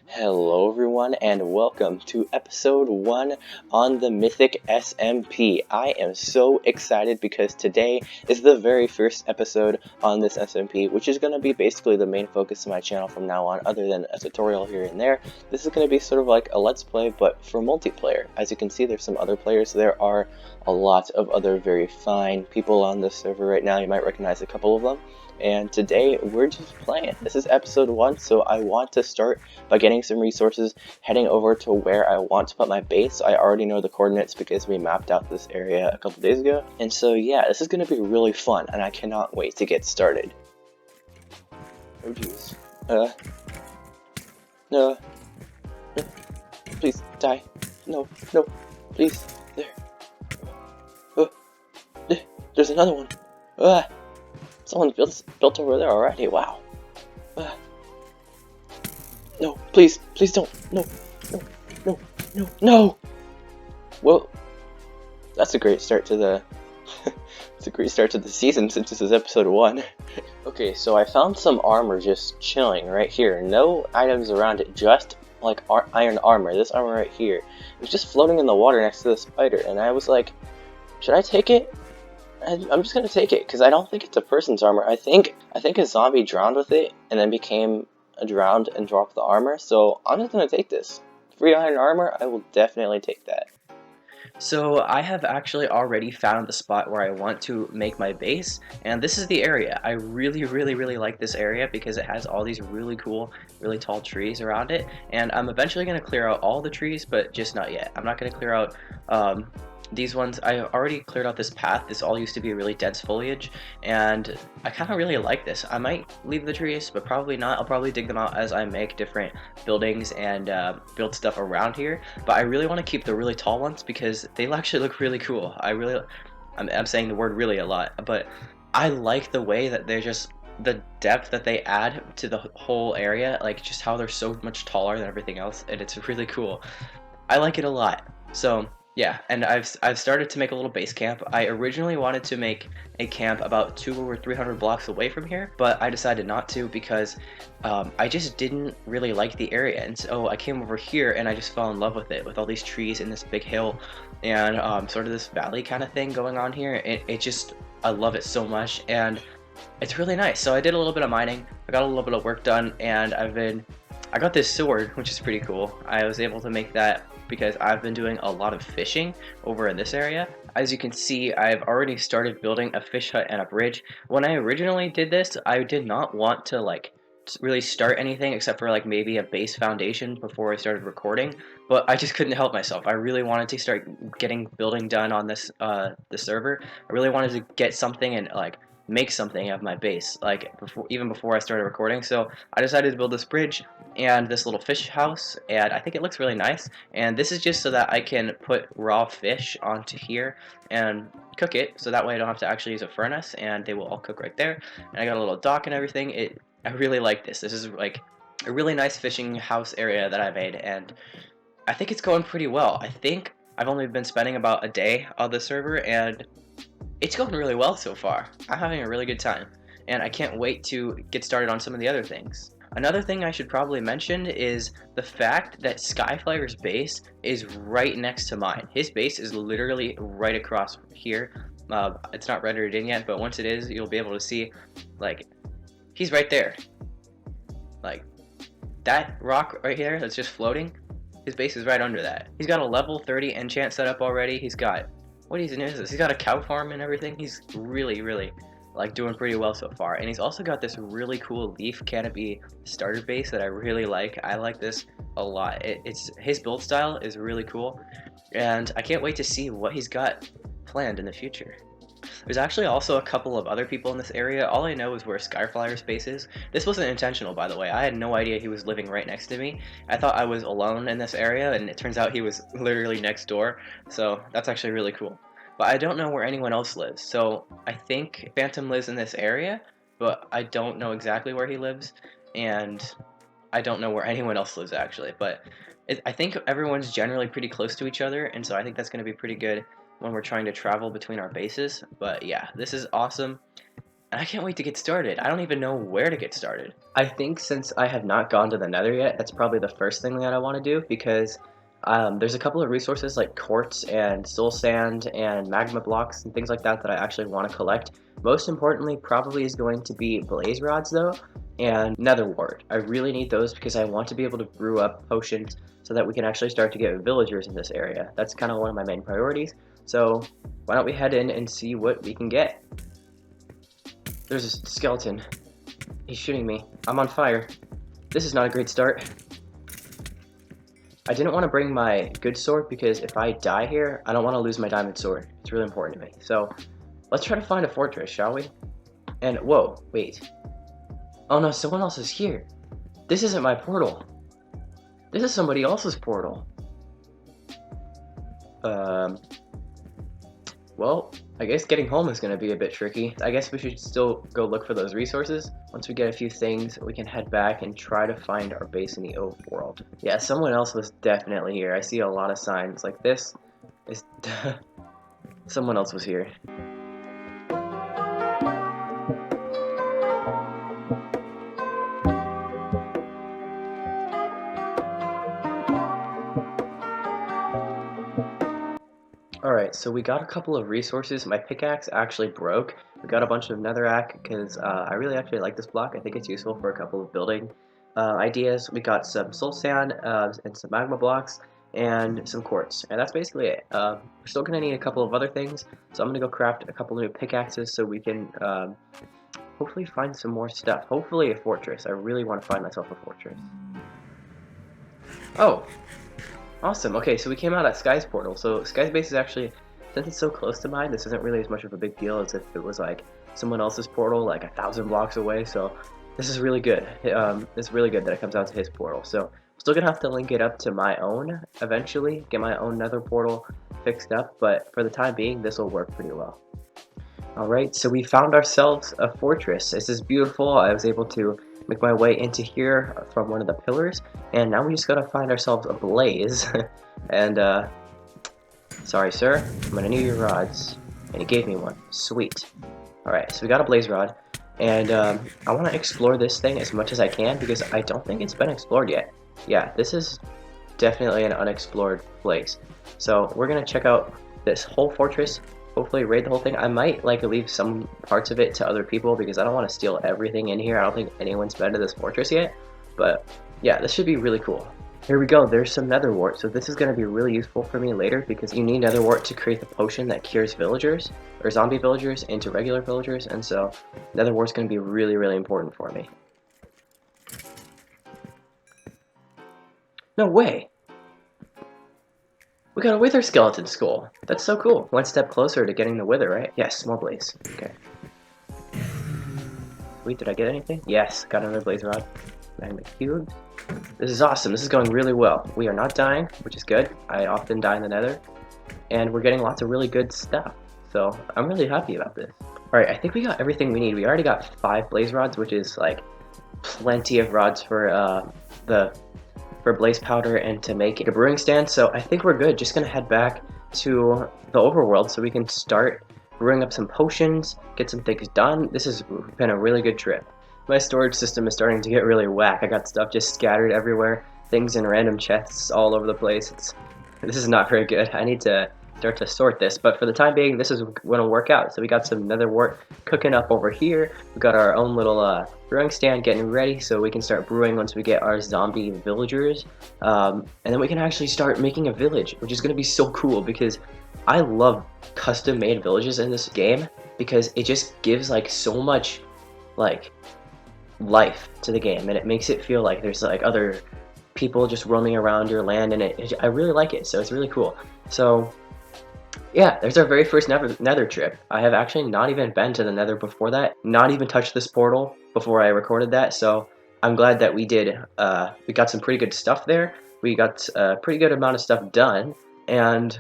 Hello everyone and welcome to episode 1 on the Mythic SMP. I am so excited because today is the very first episode on this SMP, which is going to be basically the main focus of my channel from now on, other than a tutorial here and there. This is going to be sort of like a let's play, but for multiplayer. As you can see, there's some other players. There are a lot of other very fine people on this server right now. You might recognize a couple of them. And today we're just playing. This is episode 1, so I want to start by getting some resources, heading over to where I want to put my base. I already know the coordinates because we mapped out this area a couple days ago. And so yeah, this is going to be really fun, and I cannot wait to get started. Oh jeez. No. Please, die. No, please. There. There's another one. Someone built over there already, wow. No, please don't. No. Well, that's a great start to the it's a great start to the season since this is episode 1. Okay, so I found some armor just chilling right here. No items around it, just like iron armor. This armor right here. It was just floating in the water next to the spider, and I was like, should I take it? I'm just gonna take it because I don't think it's a person's armor. I think a zombie drowned with it and then became drowned and dropped the armor. So I'm just gonna take this. Free iron armor, I will definitely take that. So I have actually already found the spot where I want to make my base, and this is the area. I really like this area because it has all these really cool, really tall trees around it, and I'm eventually going to clear out all the trees, but just not yet. I'm not going to clear out these ones. I already cleared out this path. This all used to be really dense foliage, and I kind of really like this. I might leave the trees, but probably not. I'll probably dig them out as I make different buildings and build stuff around here, but I really want to keep the really tall ones because they actually look really cool. I'm saying the word really a lot, but I like the way that they're just the depth that they add to the whole area, like just how they're so much taller than everything else, and it's really cool. I like it a lot. So yeah, and I've started to make a little base camp. I originally wanted to make a camp about 200 or 300 blocks away from here, but I decided not to because I just didn't really like the area, and so I came over here and I just fell in love with it, with all these trees and this big hill and sort of this valley kind of thing going on here. It just, I love it so much, and it's really nice. So I did a little bit of mining, I got a little bit of work done, and I got this sword, which is pretty cool. I was able to make that because I've been doing a lot of fishing over in this area. As you can see, I've already started building a fish hut and a bridge. When I originally did this, I did not want to like really start anything except for like maybe a base foundation before I started recording, but I just couldn't help myself. I really wanted to start getting building done on this the server. I really wanted to get something and like make something of my base, like even before I started recording. So I decided to build this bridge and this little fish house, and I think it looks really nice. And this is just so that I can put raw fish onto here and cook it, so that way I don't have to actually use a furnace, and they will all cook right there. And I got a little dock and everything. I really like this. This is like a really nice fishing house area that I made, and I think it's going pretty well. I think I've only been spending about a day on the server, and it's going really well so far. I'm having a really good time, and I can't wait to get started on some of the other things. Another thing I should probably mention is the fact that Skyflyer's base is right next to mine. His base is literally right across here. It's not rendered in yet, but once it is, you'll be able to see, like, he's right there. Like, that rock right here that's just floating, his base is right under that. He's got a level 30 enchant set up already. He's got, what is this? He's got a cow farm and everything. He's really like doing pretty well so far, and he's also got this really cool leaf canopy starter base that I really like. I like this a lot. It's his build style is really cool, and I can't wait to see what he's got planned in the future. There's actually also a couple of other people in this area. All I know is where Skyflyer's base is. This wasn't intentional, by the way. I had no idea he was living right next to me. I thought I was alone in this area, and it turns out he was literally next door. So that's actually really cool. But I don't know where anyone else lives. So I think Phantom lives in this area, but I don't know exactly where he lives, and I don't know where anyone else lives actually. But I think everyone's generally pretty close to each other, and so I think that's going to be pretty good when we're trying to travel between our bases. But yeah, this is awesome. and I can't wait to get started. I don't even know where to get started. I think since I have not gone to the Nether yet, that's probably the first thing that I want to do because there's a couple of resources like quartz and soul sand and magma blocks and things like that that I actually want to collect. Most importantly, probably is going to be blaze rods though, and nether wart. I really need those because I want to be able to brew up potions so that we can actually start to get villagers in this area. That's kind of one of my main priorities. So why don't we head in and see what we can get? There's a skeleton. He's shooting me. I'm on fire. This is not a great start. I didn't want to bring my good sword because if I die here, I don't want to lose my diamond sword. It's really important to me. So let's try to find a fortress, shall we? And whoa, wait. Oh no, someone else is here. This isn't my portal. This is somebody else's portal. Well, I guess getting home is going to be a bit tricky. I guess we should still go look for those resources. Once we get a few things, we can head back and try to find our base in the overworld. Yeah, someone else was definitely here. I see a lot of signs like this. Is someone else was here. Alright, so we got a couple of resources. My pickaxe actually broke. We got a bunch of netherrack because I really actually like this block. I think it's useful for a couple of building ideas. We got some soul sand and some magma blocks and some quartz. And that's basically it. We're still going to need a couple of other things. So I'm going to go craft a couple new pickaxes so we can hopefully find some more stuff. Hopefully a fortress. I really want to find myself a fortress. Oh! Awesome. Okay, so we came out at Sky's portal. So Sky's base is actually, since it's so close to mine, this isn't really as much of a big deal as if it was like someone else's portal like 1,000 blocks away. So this is really good. It's really good that it comes out to his portal. So I'm still gonna have to link it up to my own eventually, get my own Nether portal fixed up. But for the time being, this will work pretty well. Alright, so we found ourselves a fortress. This is beautiful. I was able to make my way into here from one of the pillars, and now we just gotta find ourselves a blaze. And sorry sir, I'm gonna need your rods. And he gave me one. Sweet. Alright, so we got a blaze rod, and I want to explore this thing as much as I can because I don't think it's been explored yet. Yeah, this is definitely an unexplored place. So we're gonna check out this whole fortress. Hopefully raid the whole thing. I might like leave some parts of it to other people because I don't want to steal everything in here. I don't think anyone's been to this fortress yet. But yeah, this should be really cool. Here we go. There's some nether wart. So this is going to be really useful for me later because you need nether wart to create the potion that cures villagers or zombie villagers into regular villagers. And so nether wart's going to be really, really important for me. No way. We got a wither skeleton skull. That's so cool. One step closer to getting the wither, right? Yes, more blaze. Okay. Wait, did I get anything? Yes, got another blaze rod. Magma cubes. This is awesome. This is going really well. We are not dying, which is good. I often die in the nether. And we're getting lots of really good stuff. So I'm really happy about this. Alright, I think we got everything we need. We already got 5 blaze rods, which is like plenty of rods for blaze powder and to make a brewing stand. So I think we're good. Just gonna head back to the overworld so we can start brewing up some potions, get some things done. This has been a really good trip. My storage system is starting to get really whack. I got stuff just scattered everywhere, things in random chests all over the place. This is not very good. I need to start to sort this, but for the time being, this is gonna work out. So we got some nether wart cooking up over here. We got our own little brewing stand getting ready so we can start brewing once we get our zombie villagers. And then we can actually start making a village, which is gonna be so cool because I love custom made villages in this game because it just gives like so much like life to the game and it makes it feel like there's like other people just roaming around your land, and I really like it. So it's really cool. So yeah, there's our very first nether trip. I have actually not even been to the nether before that, not even touched this portal before I recorded that, so I'm glad that we did. We got some pretty good stuff there. We got a pretty good amount of stuff done, and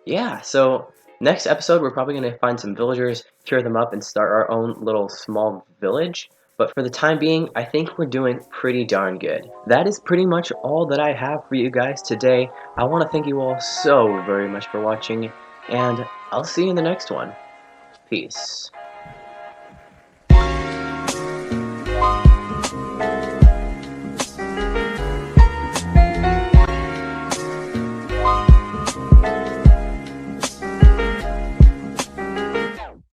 yeah, so next episode we're probably going to find some villagers, cure them up, and start our own little small village. But for the time being, I think we're doing pretty darn good. That is pretty much all that I have for you guys today. I want to thank you all so very much for watching, and I'll see you in the next one. Peace.